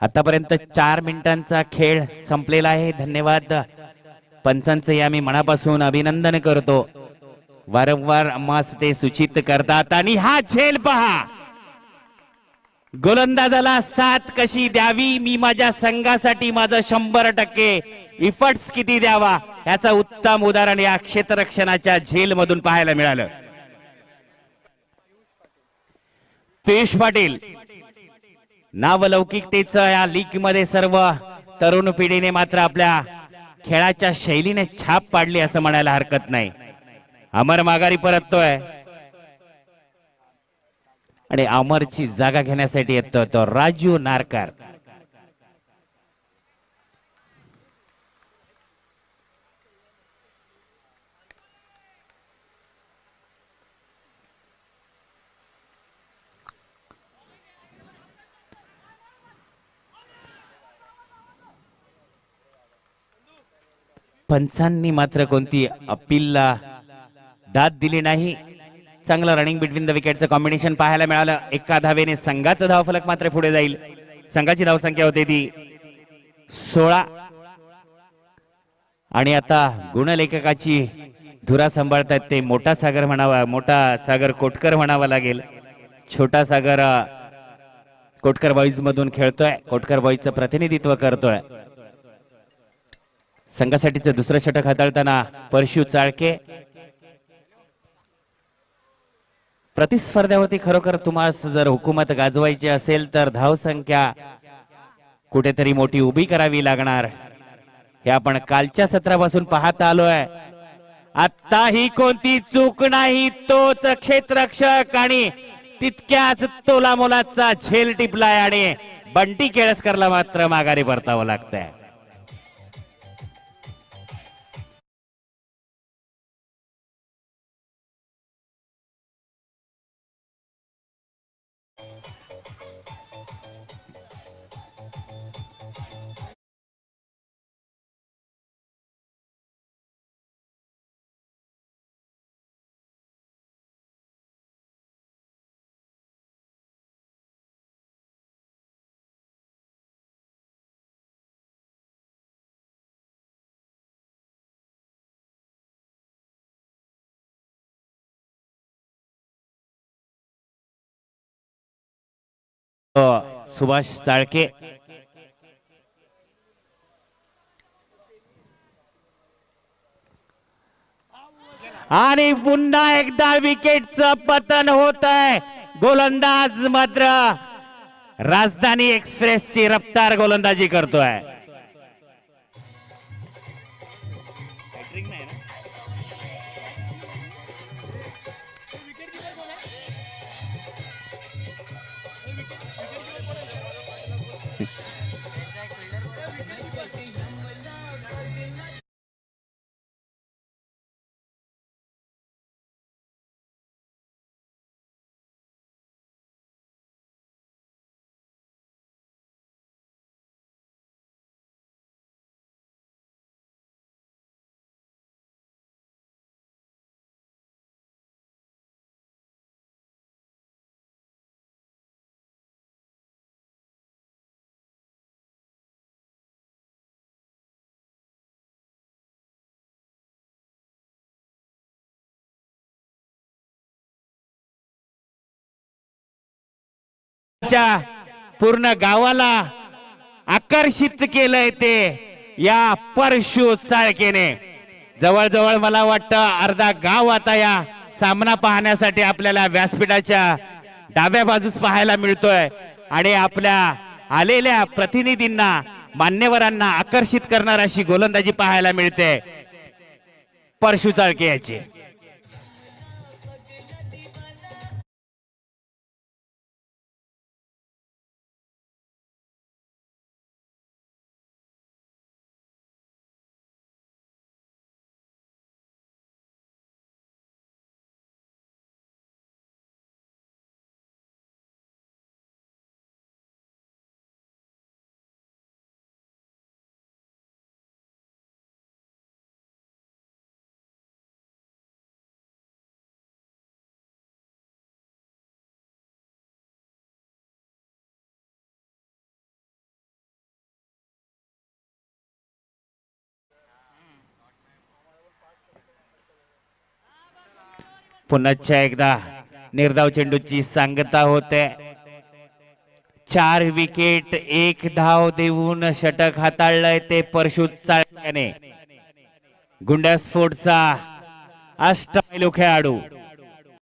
आतापर्यंत 4 मिनिटांचा खेळ संपलेला आहे. धन्यवाद पंचांचे या मी मनापासून अभिनंदन करतो. वारंवार आम्हास ते सूचित करतात आणि हा झेल पहा. गोलंदाजाला साथ कशी द्यावी, मी माझ्या संघासाठी माझं 100% इफर्ट्स किती द्यावा याचा उत्तम उदाहरण या क्षेत्ररक्षणाच्या झेल मधून पाहायला मिळालं. पियुष पाटील नावलौकिकतेचं या लीग मध्ये सर्व तरुण पिढीने मात्र आपल्या खेळाच्या शैलीने छाप पाडली असं म्हणायला हरकत नाही. अमर माघारी परततोय आणि अमरची जागा घेण्यासाठी येतो तो राजू नारकर. पंचांनी मात्र कोणती अपीलला दाद दिली नाही. चांगलं रनिंग बिटवीन द विकेटचं कॉम्बिनेशन पाहायला मिळालं. एका धावेने संघाचा धावफलक मात्र पुढे जाईल. संघाची धावसंख्या होते ती 16 आणि आता गुणलेखकाची धुरा सांभाळतात ते मोठा सागर म्हणावा, मोठा सागर कोटकर म्हणावा लागेल. छोटा सागर कोटकर बॉईज मधून खेळतोय, कोटकर बॉईजचं प्रतिनिधित्व करतोय. संघासाठीचं दुसरं षटक हाताळताना परशु चाळके. प्रतिस्पर्धा होती खरोखर. तुम्हाला जर हुकूमत गाजवायची असेल तर धावसंख्या कुठेतरी मोठी उभी करावी लागणार. हे आपण कालच्या सत्रापासून पाहत आलोय. आता ही कोणती चूक नाही, तोच क्षेत्ररक्षक आणि तितक्याच तोला मोलाचा झेल टिपलाय आणि बंटी केळसकरला मात्र माघारी परतावं लागतंय. सुभाष चाळके आणि पुन्हा एकदा विकेटचं पतन होत आहे. गोलंदाज मात्र राजधानी एक्सप्रेसची रफ्तार गोलंदाजी करतोय. पूर्ण गावाला आकर्षित केलंय ते या परशु चाळकेने. जवळजवळ मला वाटतं अर्धा गाव आता या सामना पाहण्यासाठी आपल्याला व्यासपीठाच्या डाव्या बाजूस पाहायला मिळतोय आणि आपल्या आलेल्या प्रतिनिधींना, मान्यवरांना आकर्षित करणार अशी गोलंदाजी पाहायला मिळते परशु चाळके याची. पुन्हा एकदा निर्धाव चेंडूची सांगता होते. 4 विकेट 1 धाव देऊन षटक हाताळलंय ते परशु चाळक्याने. गुंडास्फोटचा अष्टपैलू खेळाडू